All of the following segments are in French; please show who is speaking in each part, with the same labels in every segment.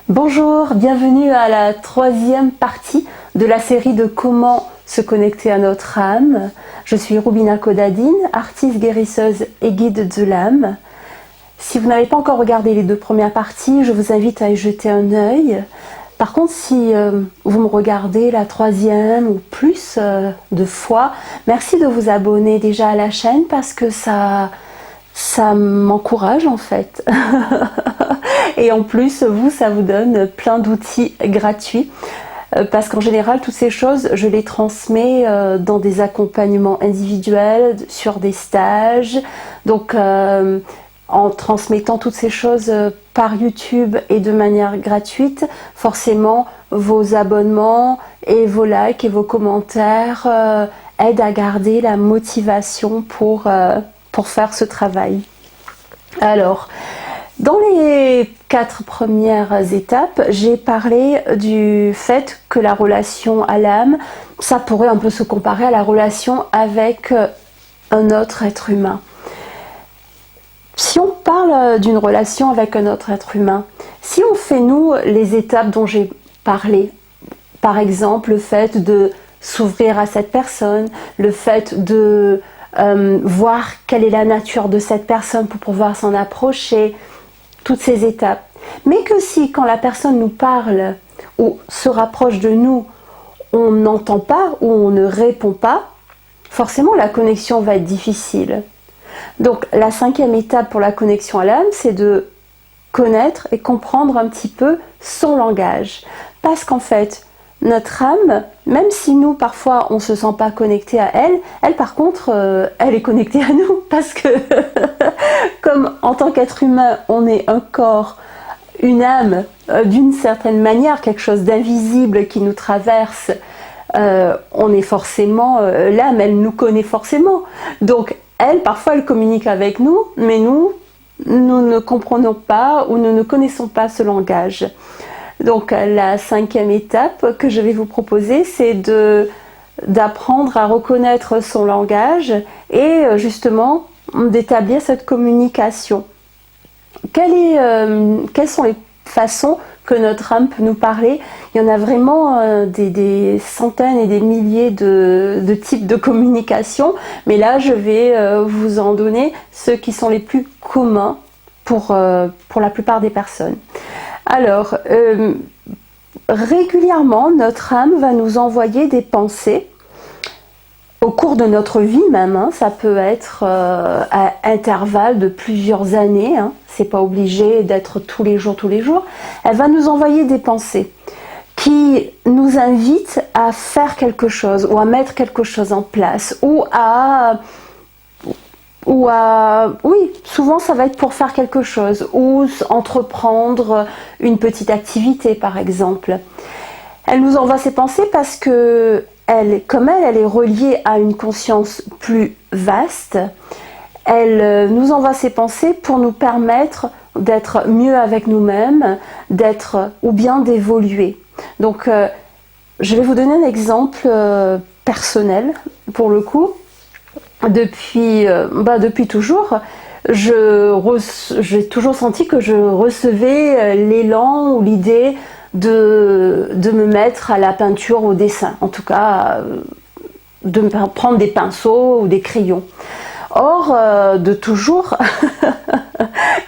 Speaker 1: Bonjour, bienvenue à la troisième partie de la série de comment se connecter à notre âme. Je suis Rubina Kodadine, artiste guérisseuse et guide de l'âme. Si vous n'avez pas encore regardé les deux premières parties, je vous invite à y jeter un œil. Par contre, si vous me regardez la troisième ou plus de fois, merci de vous abonner déjà à la chaîne parce que ça m'encourage en fait. Et en plus, ça vous donne plein d'outils gratuits. Parce qu'en général, toutes ces choses, je les transmets dans des accompagnements individuels, sur des stages. Donc, en transmettant toutes ces choses par YouTube et de manière gratuite, forcément, vos abonnements et vos likes et vos commentaires aident à garder la motivation pour faire ce travail. Alors, dans les 4 premières étapes, j'ai parlé du fait que la relation à l'âme, ça pourrait un peu se comparer à la relation avec un autre être humain. Si on parle d'une relation avec un autre être humain, si on fait nous les étapes dont j'ai parlé, par exemple le fait de s'ouvrir à cette personne, le fait de voir quelle est la nature de cette personne pour pouvoir s'en approcher, toutes ces étapes. Mais que si, quand la personne nous parle ou se rapproche de nous, on n'entend pas ou on ne répond pas, forcément la connexion va être difficile. Donc la 5e étape pour la connexion à l'âme, c'est de connaître et comprendre un petit peu son langage. Parce qu'en fait, notre âme, même si nous parfois on ne se sent pas connecté à elle par contre elle est connectée à nous parce que comme en tant qu'être humain on est un corps, une âme d'une certaine manière, quelque chose d'invisible qui nous traverse, on est forcément, l'âme elle nous connaît forcément, donc elle parfois elle communique avec nous mais nous ne comprenons pas ou nous ne connaissons pas ce langage. Donc la 5e étape que je vais vous proposer, c'est d'apprendre à reconnaître son langage et justement d'établir cette communication. Quelles sont les façons que notre âme peut nous parler? Il y en a vraiment des centaines et des milliers de types de communication, mais là je vais vous en donner ceux qui sont les plus communs pour la plupart des personnes. Alors, régulièrement, notre âme va nous envoyer des pensées au cours de notre vie même, hein, ça peut être à intervalles de plusieurs années, hein, c'est pas obligé d'être tous les jours, elle va nous envoyer des pensées qui nous invitent à faire quelque chose ou à mettre quelque chose en place oui, souvent ça va être pour faire quelque chose ou entreprendre une petite activité par exemple. Elle nous envoie ces pensées parce que elle est reliée à une conscience plus vaste. Elle nous envoie ces pensées pour nous permettre d'être mieux avec nous-mêmes, ou bien d'évoluer. Donc je vais vous donner un exemple personnel pour le coup. Depuis toujours, j'ai toujours senti que je recevais l'élan ou l'idée de me mettre à la peinture, au dessin, en tout cas de me prendre des pinceaux ou des crayons. Or, de toujours,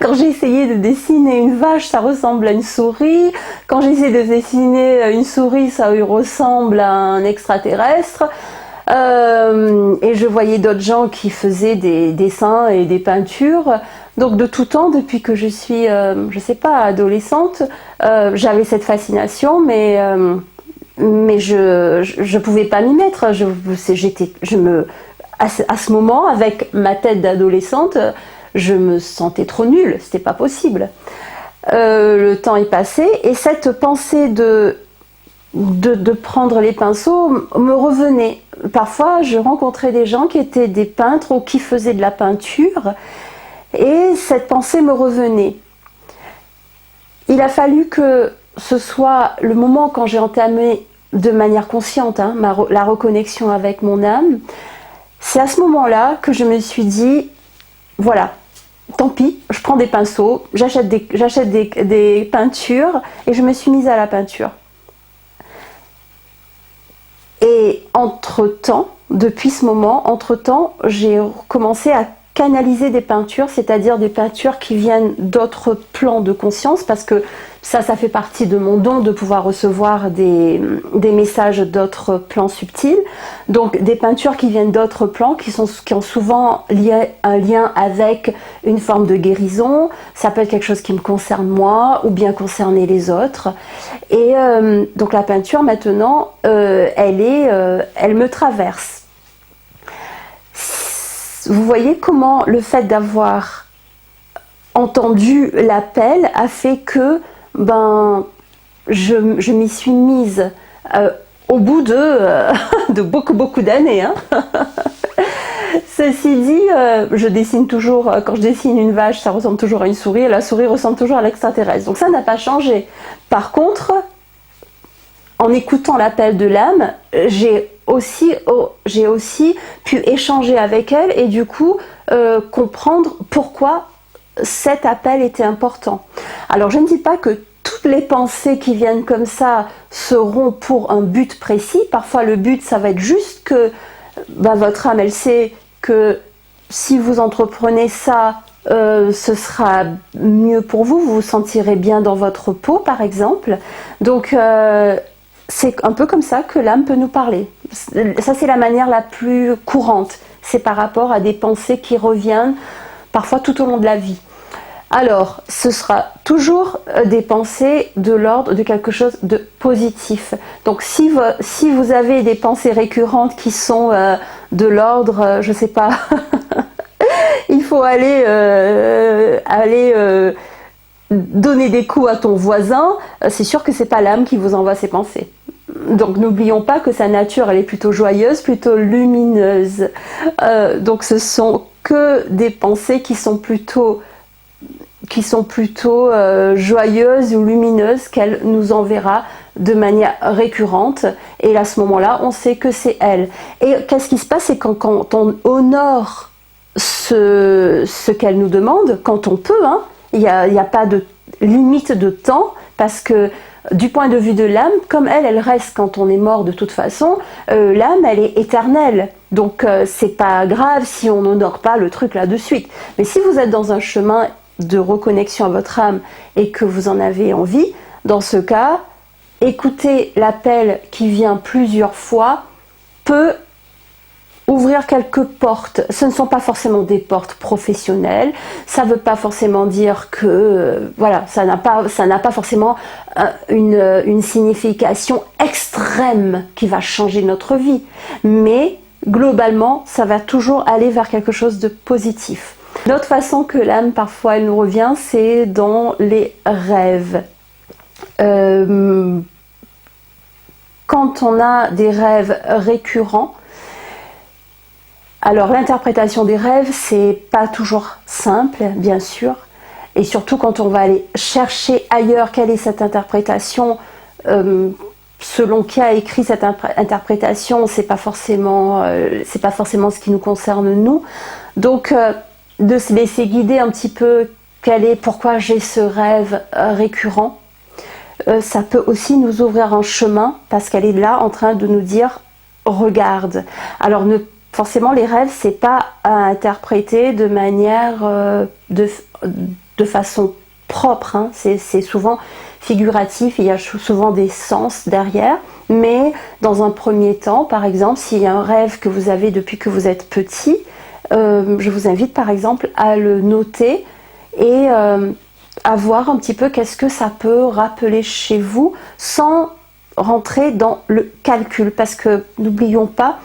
Speaker 1: quand j'ai essayé de dessiner une vache, ça ressemble à une souris. Quand j'ai essayé de dessiner une souris, ça ressemble à un extraterrestre. Et je voyais d'autres gens qui faisaient des dessins et des peintures. Donc de tout temps, depuis que je suis, je sais pas, adolescente, j'avais cette fascination, mais je pouvais pas m'y mettre. À ce moment, avec ma tête d'adolescente, je me sentais trop nulle. C'était pas possible. Le temps est passé et cette pensée de prendre les pinceaux me revenait. Parfois, je rencontrais des gens qui étaient des peintres ou qui faisaient de la peinture et cette pensée me revenait. Il a fallu que ce soit le moment quand j'ai entamé de manière consciente la reconnexion avec mon âme. C'est à ce moment-là que je me suis dit, voilà, tant pis, je prends des pinceaux, j'achète des peintures et je me suis mise à la peinture. Et entre-temps, depuis ce moment, j'ai commencé à canaliser des peintures, c'est-à-dire des peintures qui viennent d'autres plans de conscience, parce que ça fait partie de mon don de pouvoir recevoir des messages d'autres plans subtils. Donc des peintures qui viennent d'autres plans, qui ont souvent un lien avec une forme de guérison. Ça peut être quelque chose qui me concerne moi, ou bien concerner les autres. Et donc la peinture maintenant, elle me traverse. Vous voyez comment le fait d'avoir entendu l'appel a fait que je m'y suis mise au bout de beaucoup d'années. Hein. Ceci dit, je dessine toujours, quand je dessine une vache, ça ressemble toujours à une souris, et la souris ressemble toujours à l'extraterrestre. Donc ça n'a pas changé. Par contre, en écoutant l'appel de l'âme, j'ai aussi pu échanger avec elle et du coup comprendre pourquoi cet appel était important. Alors je ne dis pas que toutes les pensées qui viennent comme ça seront pour un but précis. Parfois le but ça va être juste que votre âme elle sait que si vous entreprenez ça, ce sera mieux pour vous, vous vous sentirez bien dans votre peau par exemple. Donc c'est un peu comme ça que l'âme peut nous parler. Ça, c'est la manière la plus courante. C'est par rapport à des pensées qui reviennent parfois tout au long de la vie. Alors, ce sera toujours des pensées de l'ordre de quelque chose de positif. Donc, si vous avez des pensées récurrentes qui sont de l'ordre, je sais pas, il faut aller donner des coups à ton voisin, c'est sûr que c'est pas l'âme qui vous envoie ces pensées. Donc n'oublions pas que sa nature elle est plutôt joyeuse, plutôt lumineuse. Donc ce sont que des pensées qui sont plutôt joyeuses ou lumineuses qu'elle nous enverra de manière récurrente. Et à ce moment-là, on sait que c'est elle. Et qu'est-ce qui se passe, c'est quand on honore ce qu'elle nous demande, quand on peut, hein, il n'y a pas de limite de temps, parce que du point de vue de l'âme, comme elle reste quand on est mort de toute façon, l'âme elle est éternelle, donc c'est pas grave si on n'honore pas le truc là de suite. Mais si vous êtes dans un chemin de reconnexion à votre âme et que vous en avez envie, dans ce cas, écouter l'appel qui vient plusieurs fois peut ouvrir quelques portes. Ce ne sont pas forcément des portes professionnelles, ça ne veut pas forcément dire que voilà, ça n'a pas forcément une signification extrême qui va changer notre vie, mais globalement ça va toujours aller vers quelque chose de positif. L'autre façon que l'âme parfois elle nous revient, c'est dans les rêves. Quand on a des rêves récurrents, alors l'interprétation des rêves, c'est pas toujours simple, bien sûr, et surtout quand on va aller chercher ailleurs quelle est cette interprétation, selon qui a écrit cette interprétation, c'est pas forcément ce qui nous concerne nous. Donc de se laisser guider un petit peu pourquoi j'ai ce rêve récurrent, ça peut aussi nous ouvrir un chemin parce qu'elle est là en train de nous dire regarde. Alors forcément, les rêves, c'est pas à interpréter de manière de façon propre, hein. C'est souvent figuratif, il y a souvent des sens derrière, mais dans un premier temps, par exemple, s'il y a un rêve que vous avez depuis que vous êtes petit, je vous invite par exemple à le noter et à voir un petit peu qu'est-ce que ça peut rappeler chez vous sans rentrer dans le calcul, parce que n'oublions pas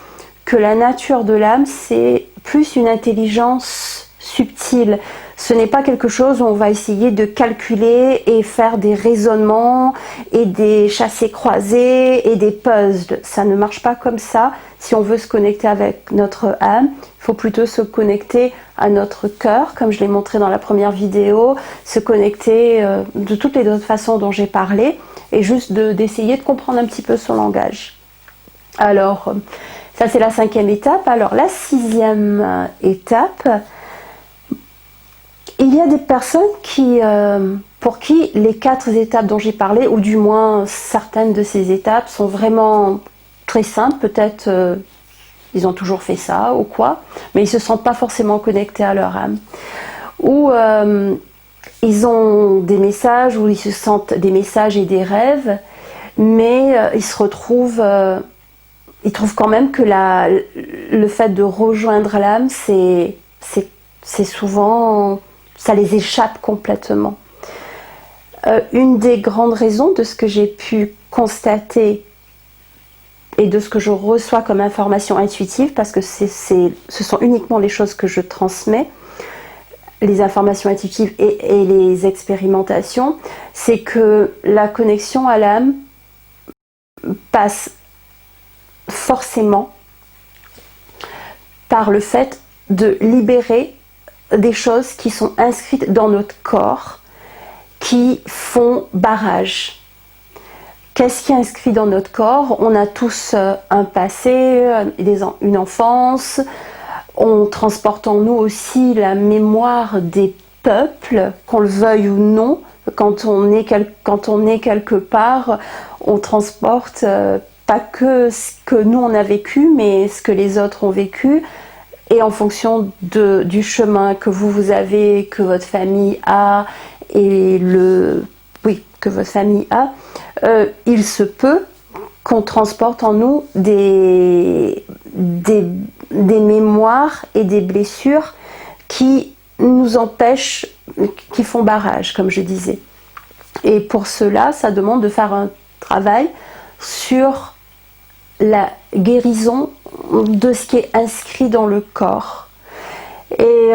Speaker 1: que la nature de l'âme, c'est plus une intelligence subtile. Ce n'est pas quelque chose où on va essayer de calculer et faire des raisonnements et des chassés-croisés et des puzzles. Ça ne marche pas comme ça. Si on veut se connecter avec notre âme, il faut plutôt se connecter à notre cœur, comme je l'ai montré dans la première vidéo, se connecter de toutes les autres façons dont j'ai parlé, et juste d'essayer de comprendre un petit peu son langage. Alors, ça c'est la 5e étape. Alors la 6e étape, il y a des personnes pour qui les 4 étapes dont j'ai parlé, ou du moins certaines de ces étapes, sont vraiment très simples. Peut-être ils ont toujours fait ça ou quoi, mais ils ne se sentent pas forcément connectés à leur âme. Ou ils ont des messages, ou ils se sentent des messages et des rêves, mais ils se retrouvent... ils trouvent quand même que le fait de rejoindre l'âme, c'est souvent... ça les échappe complètement. Une des grandes raisons de ce que j'ai pu constater et de ce que je reçois comme information intuitive, parce que ce sont uniquement les choses que je transmets, les informations intuitives et les expérimentations, c'est que la connexion à l'âme passe forcément par le fait de libérer des choses qui sont inscrites dans notre corps, qui font barrage. Qu'est-ce qui est inscrit dans notre corps? On a tous un passé, une enfance, on transporte en nous aussi la mémoire des peuples, qu'on le veuille ou non. Quand on est quelque part, on transporte pas que ce que nous on a vécu, mais ce que les autres ont vécu. Et en fonction du chemin que vous avez, que votre famille a, que votre famille a, il se peut qu'on transporte en nous des mémoires et des blessures qui nous empêchent, qui font barrage, comme je disais. Et pour cela, ça demande de faire un travail sur la guérison de ce qui est inscrit dans le corps. Et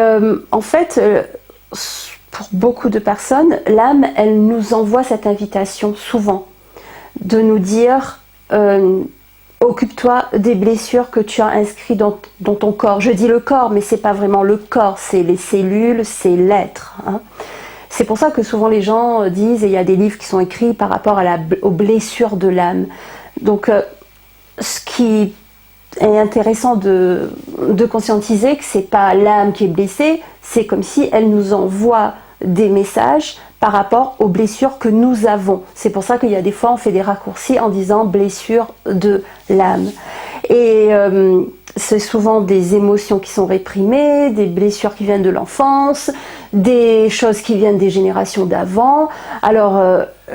Speaker 1: en fait, pour beaucoup de personnes, l'âme, elle nous envoie cette invitation souvent de nous dire occupe-toi des blessures que tu as inscrites dans ton corps. Je dis le corps, mais c'est pas vraiment le corps, c'est les cellules, c'est l'être. Hein. C'est pour ça que souvent les gens disent, et il y a des livres qui sont écrits par rapport aux blessures de l'âme. Donc, ce qui est intéressant de conscientiser que c'est pas l'âme qui est blessée, c'est comme si elle nous envoie des messages par rapport aux blessures que nous avons. C'est pour ça qu'il y a des fois on fait des raccourcis en disant blessure de l'âme. Et c'est souvent des émotions qui sont réprimées, des blessures qui viennent de l'enfance, des choses qui viennent des générations d'avant. Alors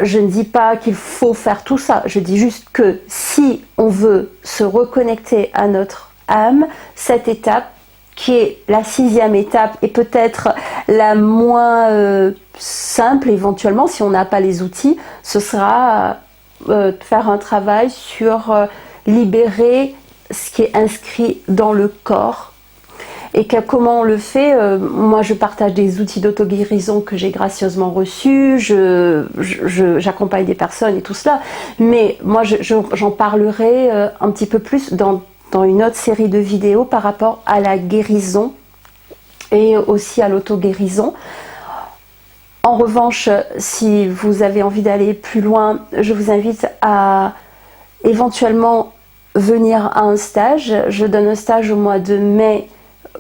Speaker 1: je ne dis pas qu'il faut faire tout ça, je dis juste que si on veut se reconnecter à notre âme, cette étape qui est la 6e étape et peut-être la moins simple éventuellement si on n'a pas les outils, ce sera faire un travail sur libérer ce qui est inscrit dans le corps. Et comment on le fait, moi je partage des outils d'auto-guérison que j'ai gracieusement reçus, j'accompagne des personnes et tout cela, mais moi j'en parlerai un petit peu plus dans une autre série de vidéos par rapport à la guérison et aussi à l'auto-guérison. En revanche, si vous avez envie d'aller plus loin, je vous invite à éventuellement venir à un stage. Je donne un stage au mois de mai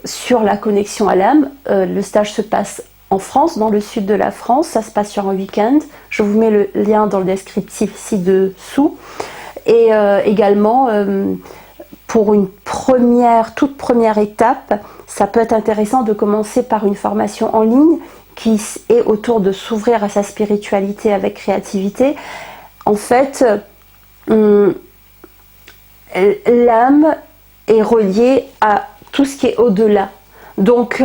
Speaker 1: sur la connexion à l'âme. Le stage se passe en France, dans le sud de la France. Ça se passe sur un week-end. Je vous mets le lien dans le descriptif ci-dessous. Et également, pour une toute première étape, ça peut être intéressant de commencer par une formation en ligne qui est autour de s'ouvrir à sa spiritualité avec créativité. En fait, l'âme est reliée à tout ce qui est au-delà. Donc,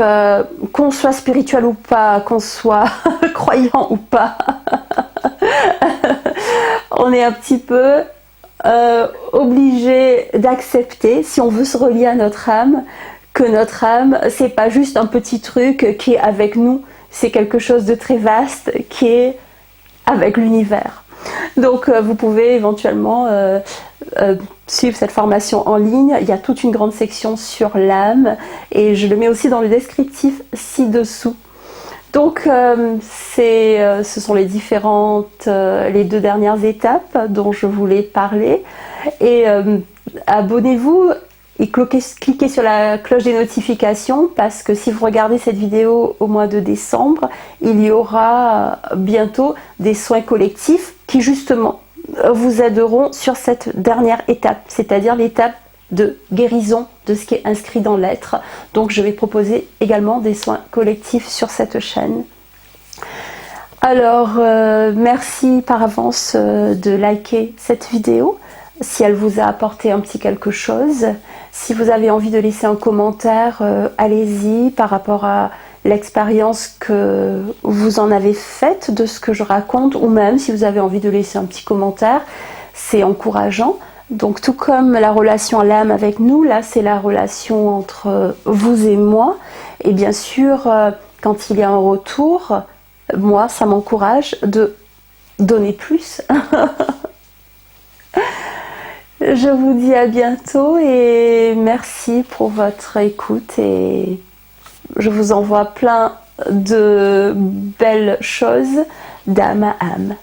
Speaker 1: qu'on soit spirituel ou pas, qu'on soit croyant ou pas, on est un petit peu obligé d'accepter, si on veut se relier à notre âme, que notre âme, c'est pas juste un petit truc qui est avec nous, c'est quelque chose de très vaste qui est avec l'univers. Donc vous pouvez éventuellement suivre cette formation en ligne. Il y a toute une grande section sur l'âme et je le mets aussi dans le descriptif ci-dessous. Donc ce sont les 2 dernières étapes dont je voulais parler. Et abonnez-vous et cliquez sur la cloche des notifications parce que si vous regardez cette vidéo au mois de décembre, il y aura bientôt des soins collectifs qui justement vous aideront sur cette dernière étape, c'est-à-dire l'étape de guérison de ce qui est inscrit dans l'être. Donc je vais proposer également des soins collectifs sur cette chaîne. Alors merci par avance de liker cette vidéo si elle vous a apporté un petit quelque chose. Si vous avez envie de laisser un commentaire, allez-y par rapport à l'expérience que vous en avez faite de ce que je raconte, ou même si vous avez envie de laisser un petit commentaire, c'est encourageant. Donc tout comme la relation à l'âme avec nous, là c'est la relation entre vous et moi. Et bien sûr, quand il y a un retour, moi ça m'encourage de donner plus. Je vous dis à bientôt et merci pour votre écoute et je vous envoie plein de belles choses d'âme à âme.